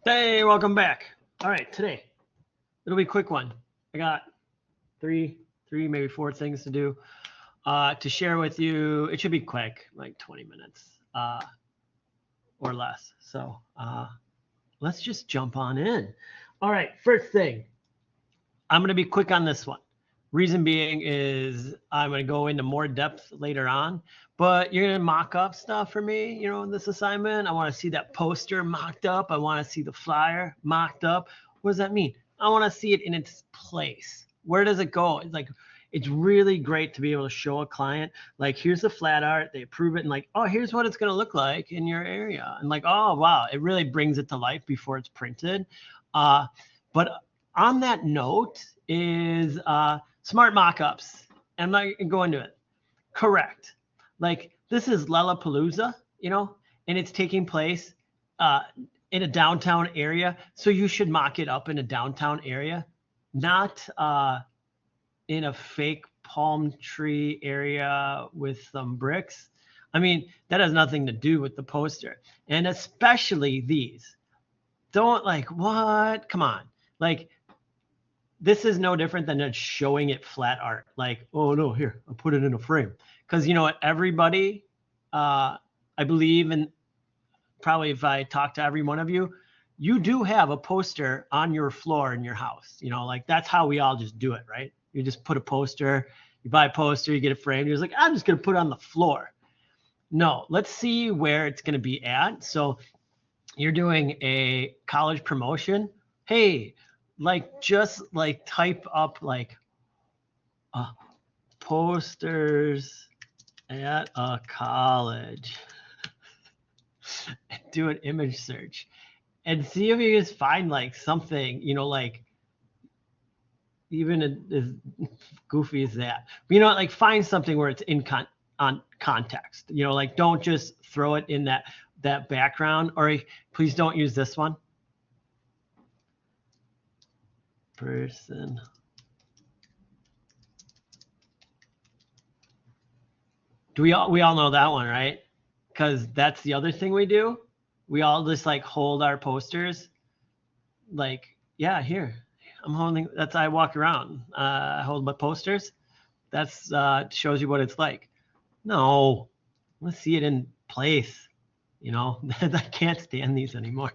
Hey, welcome back. All right, today it'll be a quick one. I got three, maybe four things to do to share with you. It should be quick, like 20 minutes or less. So let's just jump on in. All right, first thing, I'm going to be quick on this one. Reason being is I'm going to go into more depth later on, but you're going to mock up stuff for me, in this assignment. I want to see that poster mocked up. I want to see the flyer mocked up. What does that mean? I want to see it in its place. Where does it go? It's really great to be able to show a client, like, here's the flat art, they approve it, and like, oh, here's what it's going to look like in your area. And like, oh, wow, it really brings it to life before it's printed. But on that note is smart mock-ups. I'm not going to go into it. Correct. Like, this is Lollapalooza, and it's taking place in a downtown area. So you should mock it up in a downtown area, not in a fake palm tree area with some bricks. I mean, that has nothing to do with the poster. And especially these. Don't like, what? Come on. Like, this is no different than just showing it flat art. Like, oh no, here, I'll put it in a frame. Because you know what, everybody, I believe, and probably if I talk to every one of you, you do have a poster on your floor in your house. Like, that's how we all just do it, right? You just put a poster, you buy a poster, you get it framed. You're just like, I'm just going to put it on the floor. No, let's see where it's going to be at. So you're doing a college promotion. Hey, like, just like type up like posters at a college. Do an image search and see if you just find like something, like, even as goofy as that. But like, find something where it's on context. Like, don't just throw it in that background. Or please don't use this one. Person. We all know that one, right? Because that's the other thing we do. We all just like hold our posters. Like, yeah, here I'm holding. That's I walk around. I hold my posters. That's shows you what it's like. No, let's see it in place. I can't stand these anymore.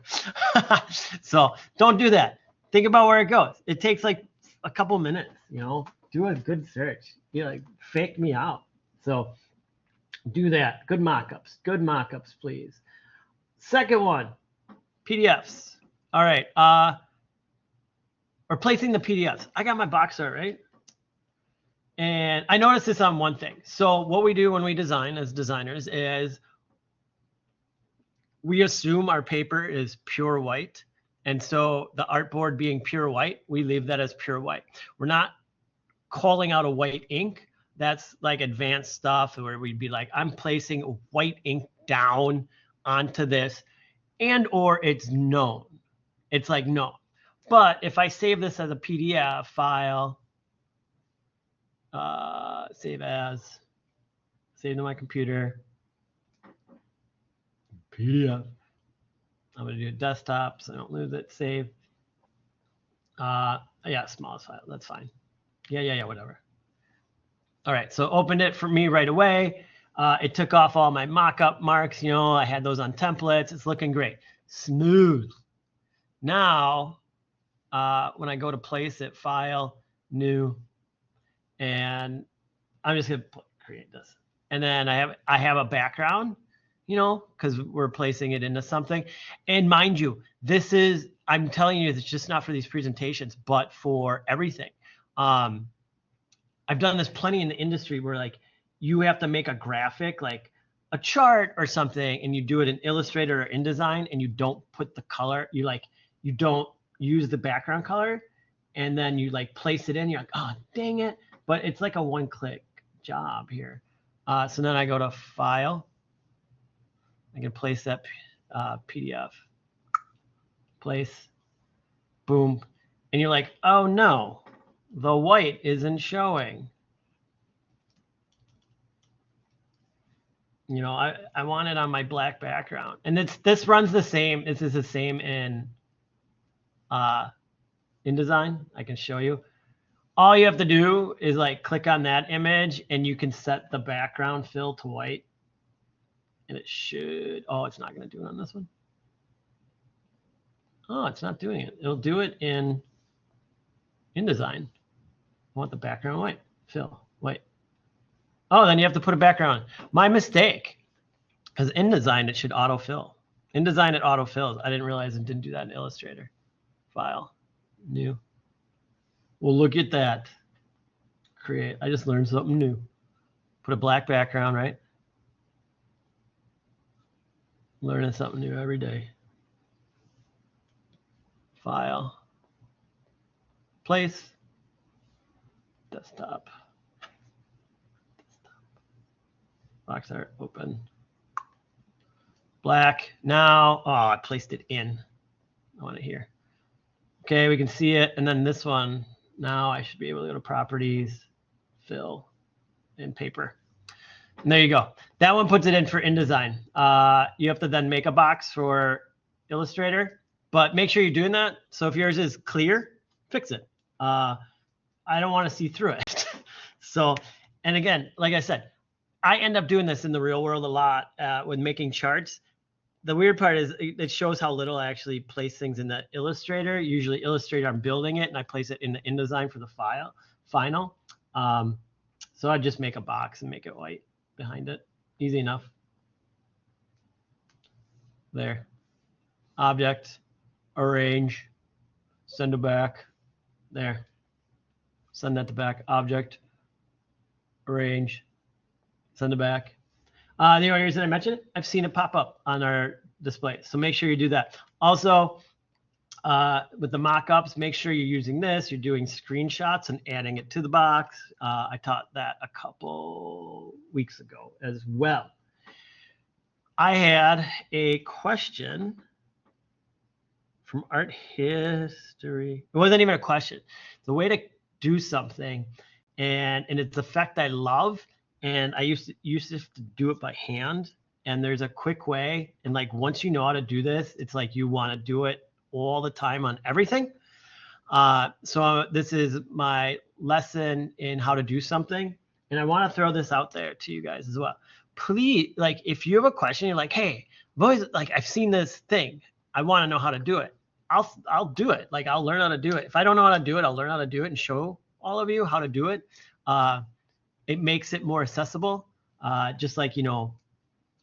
So don't do that. Think about where it goes. It takes like a couple minutes. Do a good search. Like, fake me out. So do that. Good mock-ups. Good mock-ups, please. Second one, PDFs. All right. Replacing the PDFs. I got my box art, right? And I noticed this on one thing. So what we do when we design as designers is we assume our paper is pure white. And so the artboard being pure white, we leave that as pure white. We're not calling out a white ink. That's like advanced stuff where we'd be like, I'm placing white ink down onto this, and or it's known. It's like, no. But if I save this as a PDF file, save to my computer, PDF. I'm going to do a desktop so I don't lose it. Save. Yeah, smallest file. That's fine. Yeah, whatever. All right, so opened it for me right away. It took off all my mock-up marks. I had those on templates. It's looking great. Smooth. Now, when I go to place it, file, new, and I'm just going to create this. And then I have a background, because we're placing it into something. And mind you, I'm telling you, it's just not for these presentations, but for everything. I've done this plenty in the industry where like you have to make a graphic, like a chart or something, and you do it in Illustrator or InDesign, and you don't put the color, you don't use the background color, and then you like place it in, you're like, oh, dang it. But it's like a one-click job here. So then I go to File. I can place that PDF. Place. Boom. And you're like, oh no, the white isn't showing. I want it on my black background. And this runs the same. This is the same in InDesign. I can show you. All you have to do is like click on that image and you can set the background fill to white. And it should, oh, it's not going to do it on this one. Oh, it's not doing it. It'll do it in InDesign. I want the background white, fill, white. Oh, then you have to put a background. My mistake, because InDesign, it should autofill. InDesign, it autofills. I didn't realize it didn't do that in Illustrator. File, new. Well, look at that. Create, I just learned something new. Put a black background, right? Learning something new every day. File, place, desktop. Box art, open. Black. Now, oh, I placed it in. I want it here. Okay, we can see it. And then this one, now I should be able to go to properties, fill, and paper. And there you go. That one puts it in for InDesign. You have to then make a box for Illustrator, but make sure you're doing that. So if yours is clear, fix it. I don't want to see through it. So, and again, like I said, I end up doing this in the real world a lot when making charts. The weird part is it shows how little I actually place things in the Illustrator. Usually Illustrator, I'm building it and I place it in the InDesign for the final. So I just make a box and make it white behind it. Easy enough. There. Object, arrange, send it back. There. Send that to back. Object, arrange, send it back. The only reason I mentioned it, I've seen it pop up on our display. So make sure you do that. Also, with the mock-ups, make sure you're using this. You're doing screenshots and adding it to the box. I taught that a couple weeks ago as well. I had a question from Art History. It wasn't even a question. It's a way to do something, and it's effect I love. And I used to do it by hand. And there's a quick way. And like once you know how to do this, it's like you want to do it all the time on everything. So this is my lesson in how to do something. And I want to throw this out there to you guys as well. Please, like if you have a question, you're like, hey, I've seen this thing. I want to know how to do it. I'll do it. Like I'll learn how to do it. If I don't know how to do it, I'll learn how to do it and show all of you how to do it. It makes it more accessible, just like,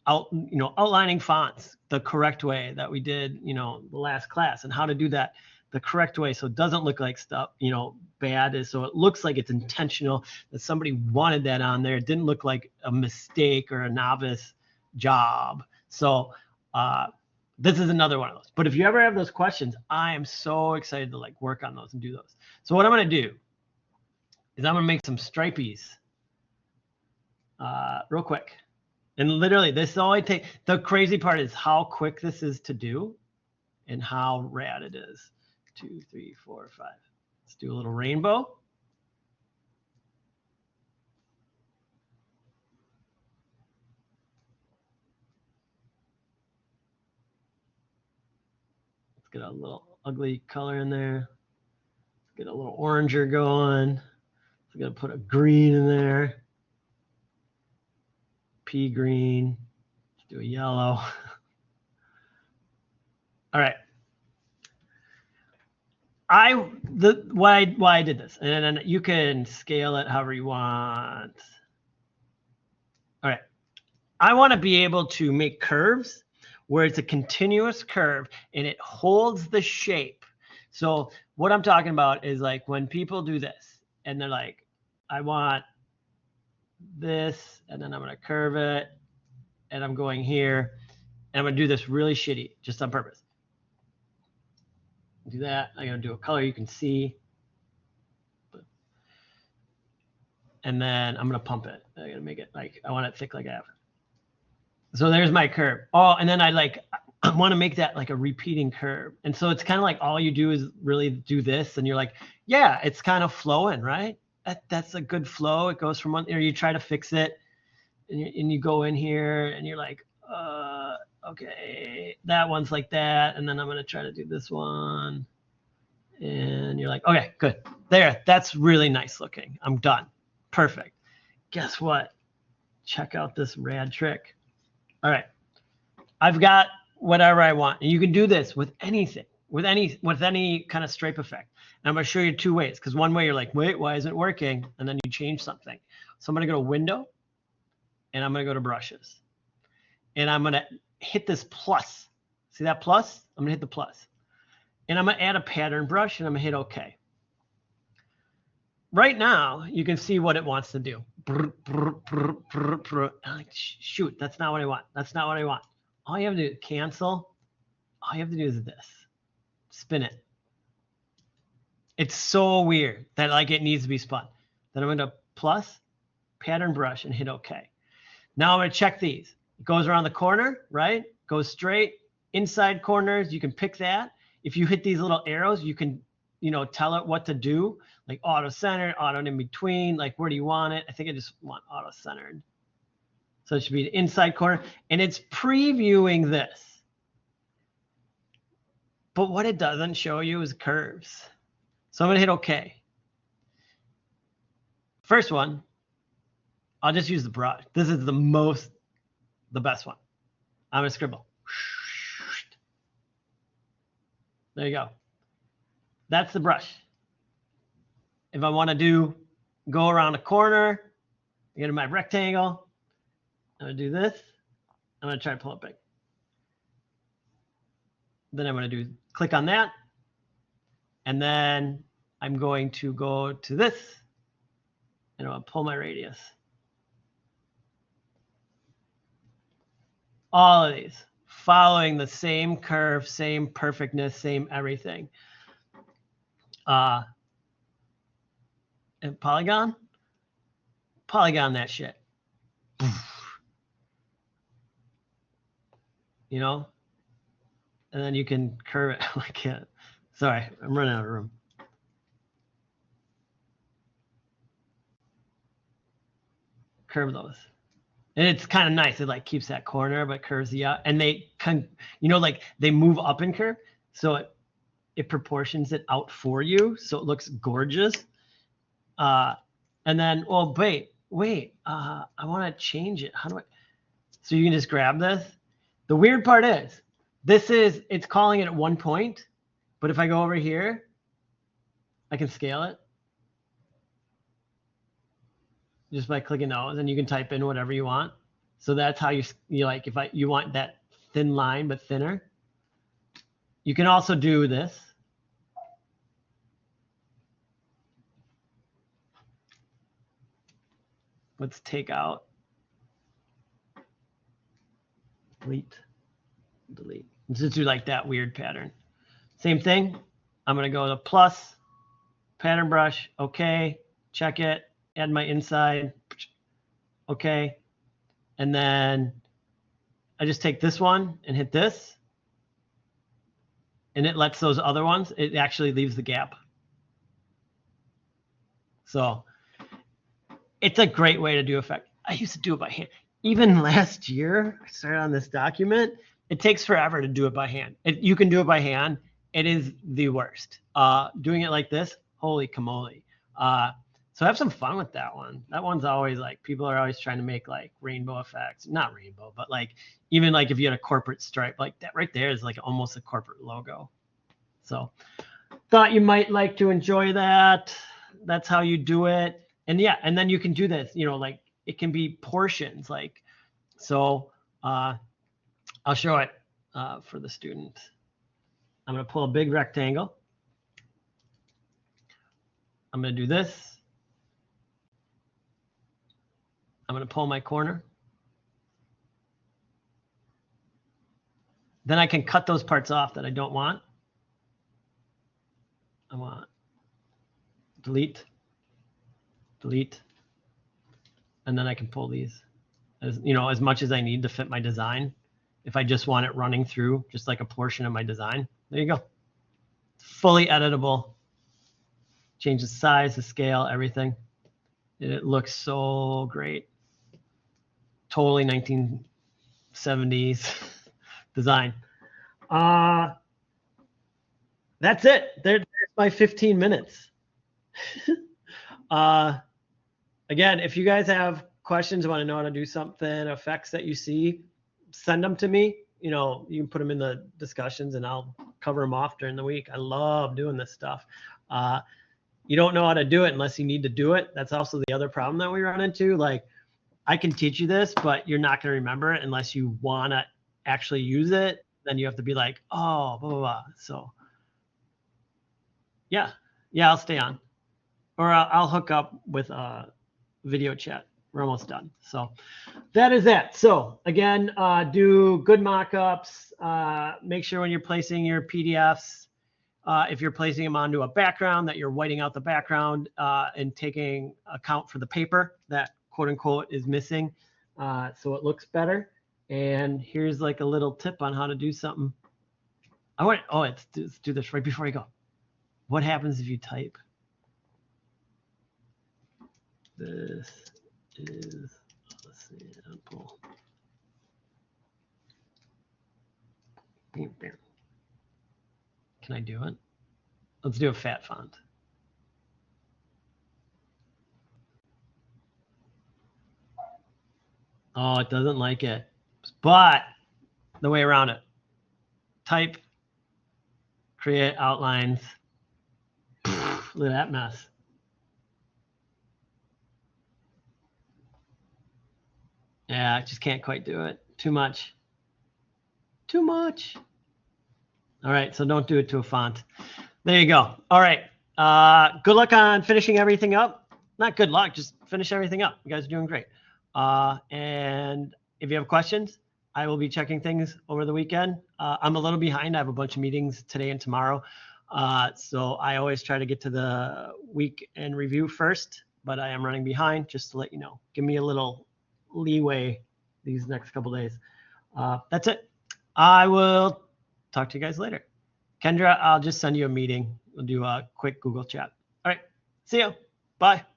outlining fonts the correct way that we did, the last class, and how to do that the correct way so it doesn't look like stuff, bad. So it looks like it's intentional, that somebody wanted that on there. It didn't look like a mistake or a novice job. So this is another one of those. But if you ever have those questions, I am so excited to like work on those and do those. So what I'm going to do is I'm going to make some stripies. Real quick. And literally this only takes, the crazy part is how quick this is to do and how rad it is. 2, 3, 4, 5. Let's do a little rainbow. Let's get a little ugly color in there. Let's get a little oranger going. We're going to put a green in there. Pea green. Let's do a yellow. All right. Why I did this, and then you can scale it however you want. All right. I want to be able to make curves where it's a continuous curve and it holds the shape. So what I'm talking about is like when people do this and they're like, I want this, and then I'm going to curve it, and I'm going here, and I'm going to do this really shitty just on purpose. Do that. I'm going to do a color you can see, and then I'm going to pump it. I'm going to make it like I want it thick like that. So there's my curve. Oh, and then I want to make that like a repeating curve, and so it's kind of like all you do is really do this, and you're like, yeah, it's kind of flowing, right? That's a good flow. It goes from one, you try to fix it, and you go in here, and you're like, okay, that one's like that, and then I'm gonna try to do this one. And you're like, okay, good. There, that's really nice looking. I'm done. Perfect. Guess what? Check out this rad trick. All right. I've got whatever I want. And you can do this with anything, with any kind of stripe effect. And I'm going to show you two ways, because one way you're like, wait, why isn't it working? And then you change something. So I'm going to go to Window, and I'm going to go to Brushes. And I'm going to hit this plus. See that plus? I'm going to hit the plus. And I'm going to add a pattern brush, and I'm going to hit OK. Right now, you can see what it wants to do. I'm like, shoot, that's not what I want. That's not what I want. All you have to do is cancel. All you have to do is this. Spin it. It's so weird that like it needs to be spun. Then I'm going to plus, pattern brush, and hit OK. Now I'm going to check these. It goes around the corner, right? Goes straight. Inside corners, you can pick that. If you hit these little arrows, you can, tell it what to do, like auto-centered, auto in between, like where do you want it? I think I just want auto-centered. So it should be the inside corner, and it's previewing this. But what it doesn't show you is curves. So I'm going to hit OK. First one, I'll just use the brush. This is the best one. I'm going to scribble. There you go. That's the brush. If I want to go around a corner, get in my rectangle, I'm going to do this. I'm going to try to pull it big. Then I'm going to click on that. And then I'm going to go to this, and I'll pull my radius. All of these following the same curve, same perfectness, same everything. And polygon that shit. And then you can curve it like it. Sorry, I'm running out of room. Curve those. And it's kind of nice. It like keeps that corner, but curves the up. And they like they move up in curve. So it proportions it out for you. So it looks gorgeous. And then, well, wait. I want to change it. How do I? So you can just grab this. The weird part is, it's calling it at 1 point. But if I go over here, I can scale it. Just by clicking those, and you can type in whatever you want. So that's how you like, if you want that thin line but thinner. You can also do this. Let's take out, delete. Let's just do like that weird pattern. Same thing. I'm going to go to plus, pattern brush, OK, check it. Add my inside, okay. And then I just take this one and hit this, and it lets those other ones, it actually leaves the gap. So it's a great way to do effect. I used to do it by hand. Even last year, I started on this document. It takes forever to do it by hand. You can do it by hand. It is the worst. Doing it like this, holy camole. So have some fun with that one. That one's always like, people are always trying to make like rainbow effects. Not rainbow, but like even like if you had a corporate stripe, like that right there is like almost a corporate logo. So thought you might like to enjoy that. That's how you do it. And yeah, and then you can do this, like it can be portions. Like, so I'll show it for the student. I'm going to pull a big rectangle. I'm going to do this. I'm going to pull my corner. Then I can cut those parts off that I don't want. I want delete, and then I can pull these as much as I need to fit my design. If I just want it running through just like a portion of my design, there you go. Fully editable. Change the size, the scale, everything. It looks so great. Totally 1970s design. That's it. There's my 15 minutes. Again, if you guys have questions, want to know how to do something, effects that you see, send them to me. You know, you can put them in the discussions and I'll cover them off during the week. I love doing this stuff. You don't know how to do it unless you need to do it. That's also the other problem that we run into. Like, I can teach you this, but you're not going to remember it unless you want to actually use it. Then you have to be like, oh, blah, blah, blah. So, yeah, I'll stay on. Or I'll hook up with video chat. We're almost done. So that is that. So again, do good mock-ups. Make sure when you're placing your PDFs, if you're placing them onto a background, that you're whiting out the background and taking account for the paper that quote unquote is missing, so it looks better. And here's like a little tip on how to do something. Let's do this right before I go. What happens if you type? This is a sample. Can I do it? Let's do a fat font. Oh, it doesn't like it. But the way around it. Type, create outlines. Look at that mess. Yeah, I just can't quite do it. Too much. Too much. All right, so don't do it to a font. There you go. All right. Good luck on finishing everything up. Not good luck, just finish everything up. You guys are doing great. And if you have questions, I will be checking things over the weekend. I'm a little behind. I have a bunch of meetings today and tomorrow. So I always try to get to the week and review first, but I am running behind, just to let you know. Give me a little leeway these next couple days. That's it. I will talk to you guys later. Kendra, I'll just send you a meeting. We'll do a quick Google chat. All right. See you. Bye.